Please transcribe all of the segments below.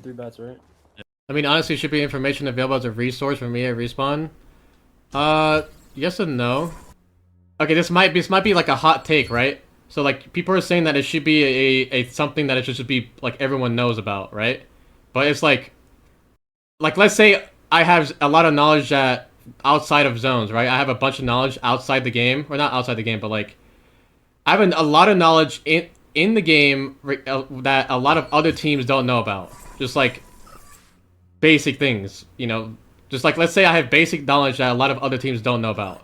3 bats, right? I mean, honestly, should be information available as a resource for me at Respawn. Yes and no. Okay, this might be like a hot take, right? So like people are saying that it should be a something that it should be like everyone knows about, right? But it's like let's say I have a lot of knowledge that outside of zones, right? I have a bunch of knowledge outside the game, or not outside the game, but like I have a lot of knowledge in the game that a lot of other teams don't know about. Just like basic things, you know, just like let's say I have basic knowledge that a lot of other teams don't know about.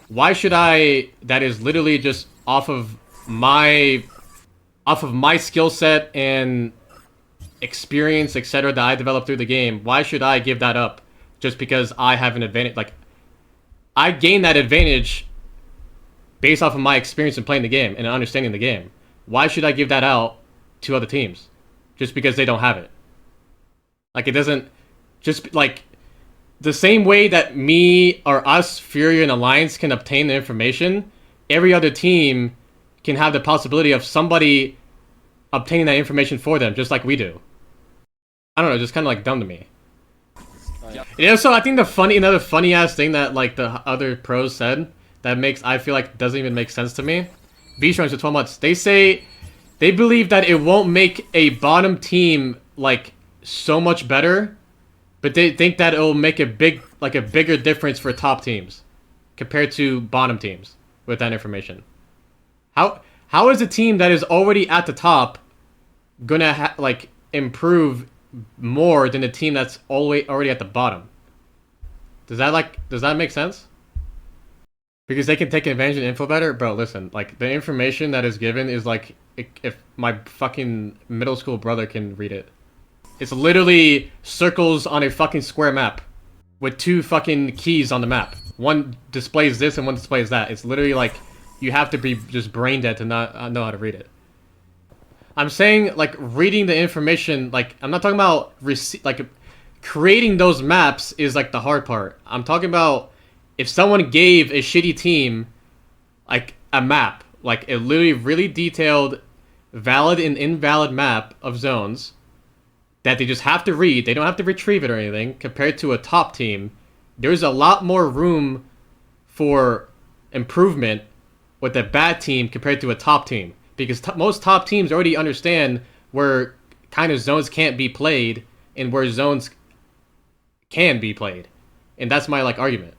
Why should I, that is literally just off of my skill set and experience, etc., that I developed through the game, why should I give that up just because I have an advantage? Like, I gain that advantage based off of my experience in playing the game and understanding the game. Why should I give that out to other teams just because they don't have it? Like, it doesn't, just like the same way that me or us, Fury and Alliance, can obtain the information, every other team can have the possibility of somebody obtaining that information for them, just like we do. I don't know, just kind of like dumb to me. Yeah, so I think another funny ass thing that like the other pros said that I feel like doesn't even make sense to me. B-Strings for 12 months. They say they believe that it won't make a bottom team like so much better, but they think that it'll make a bigger difference for top teams compared to bottom teams with that information. How is a team that is already at the top gonna like improve more than a team that's already at the bottom? Does that make sense? Because they can take advantage of the info better? Bro, listen, like the information that is given is like if my fucking middle school brother can read it. It's literally circles on a fucking square map with 2 fucking keys on the map. One displays this and one displays that. It's literally like you have to be just brain dead to not know how to read it. I'm saying like reading the information, like I'm not talking about like creating those maps is like the hard part. I'm talking about if someone gave a shitty team like a map, like a literally really detailed valid and invalid map of zones that they just have to read, they don't have to retrieve it or anything, compared to a top team, there's a lot more room for improvement with a bad team compared to a top team. Because most top teams already understand where kind of zones can't be played and where zones can be played. And that's my like argument.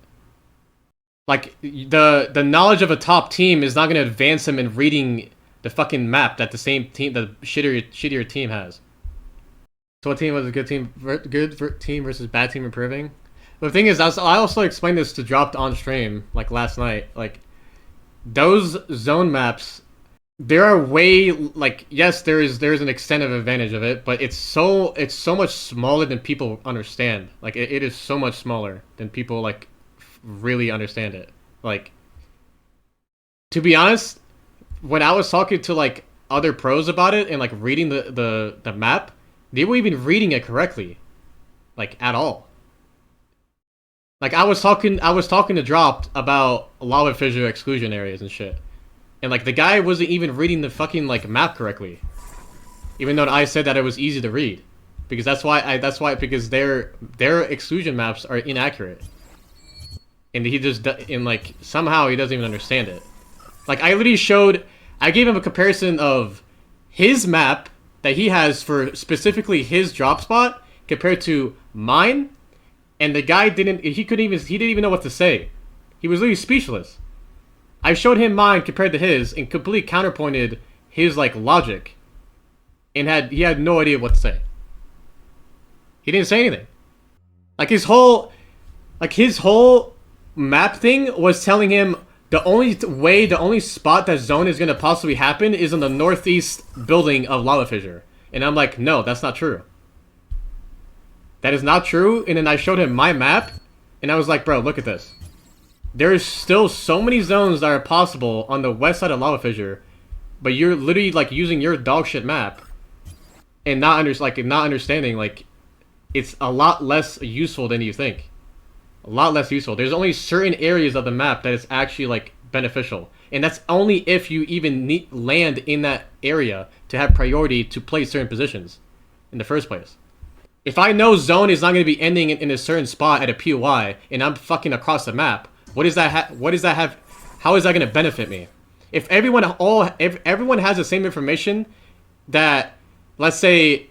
Like the knowledge of a top team is not going to advance them in reading the fucking map that the same team, the shittier team has. So what team was a good team versus bad team improving? The thing is, I also explained this to Dropped on stream like last night. Like those zone maps, there are way like yes, there is an extent of advantage of it, but it's so much smaller than people understand. Like it is so much smaller than people like really understand it. Like to be honest, when I was talking to like other pros about it and like reading the map, they weren't even reading it correctly, like at all. Like I was talking to Dropped about lava fissure exclusion areas and shit, and like the guy wasn't even reading the fucking like map correctly, even though I said that it was easy to read, because that's why because their exclusion maps are inaccurate, and he just like somehow he doesn't even understand it. Like I gave him a comparison of his map that he has for specifically his drop spot compared to mine, and the guy he didn't even know what to say. He was literally speechless. I showed him mine compared to his and completely counterpointed his like logic, and he had no idea what to say. He didn't say anything. Like his whole map thing was telling him the only spot that zone is going to possibly happen is in the northeast building of lava fissure. And I'm like, no, that's not true. That is not true. And then I showed him my map, and I was like, bro, look at this. There is still so many zones that are possible on the west side of lava fissure, but you're literally like using your dog shit map and not understanding like it's a lot less useful than you think. A lot less useful. There's only certain areas of the map that is actually like beneficial, and that's only if you even land in that area to have priority to play certain positions in the first place. If I know zone is not going to be ending in a certain spot at a POI, and I'm fucking across the map, what does that have? How is that going to benefit me? If everyone has the same information that, let's say,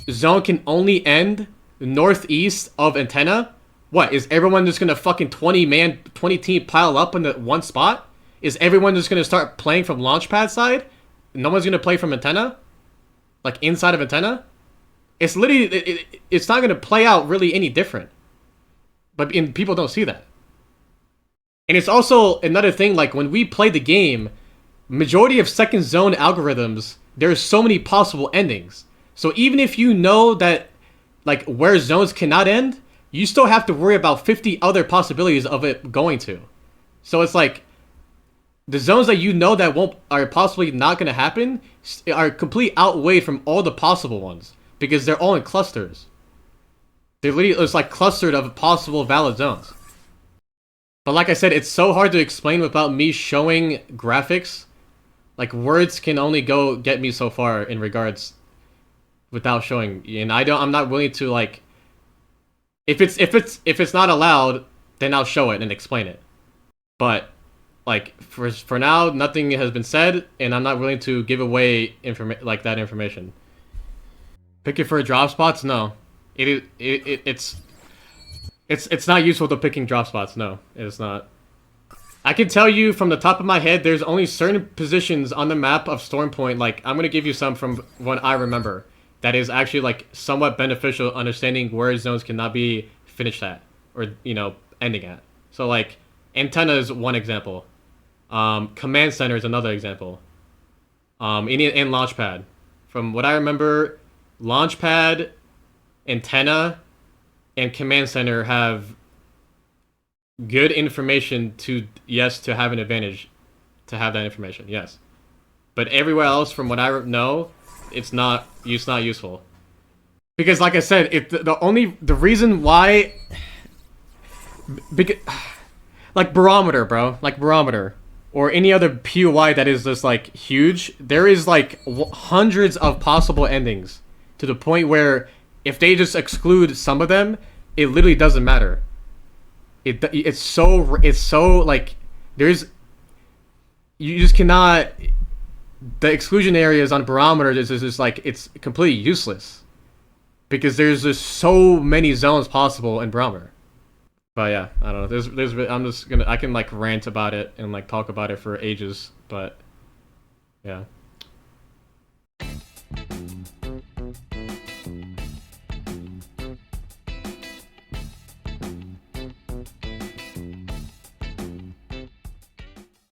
zone can only end northeast of antenna, what, is everyone just going to fucking 20 team pile up in the one spot? Is everyone just going to start playing from launchpad side? No one's going to play from antenna? Like inside of antenna? It's literally, it's not going to play out really any different. But people don't see that. And it's also another thing, like when we play the game, majority of second zone algorithms, there's so many possible endings. So even if you know that, like, where zones cannot end, you still have to worry about 50 other possibilities of it going to. So it's like, the zones that you know that are possibly not going to happen are completely outweighed from all the possible ones. Because they're all in clusters. They're literally, it's like clustered of possible valid zones. But like I said, it's so hard to explain without me showing graphics. Like, words can only get me so far in regards without showing. And I'm not willing to, like, if it's not allowed, then I'll show it and explain it. But like, for now, nothing has been said, and I'm not willing to give away that information. Pick it for drop spots? No. It's not useful to picking drop spots. No, it is not. I can tell you from the top of my head, there's only certain positions on the map of Storm Point. Like, I'm gonna give you some from what I remember. That is actually, like, somewhat beneficial understanding where zones cannot be finished at. Or, you know, ending at. So, like, antenna is one example. Command center is another example. And launchpad. From what I remember, launchpad, antenna, and command center have good information to have an advantage to have that information, yes. But everywhere else, from what I know, it's not useful. Because, like I said, the reason why, because, like barometer, bro, like barometer, or any other POI that is just like huge, there is like hundreds of possible endings. To the point where, if they just exclude some of them, it literally doesn't matter. It's so like, you just cannot. The exclusion areas on barometer is just like, it's completely useless, because there's just so many zones possible in barometer. But yeah, I don't know. I can like rant about it and like talk about it for ages, but yeah.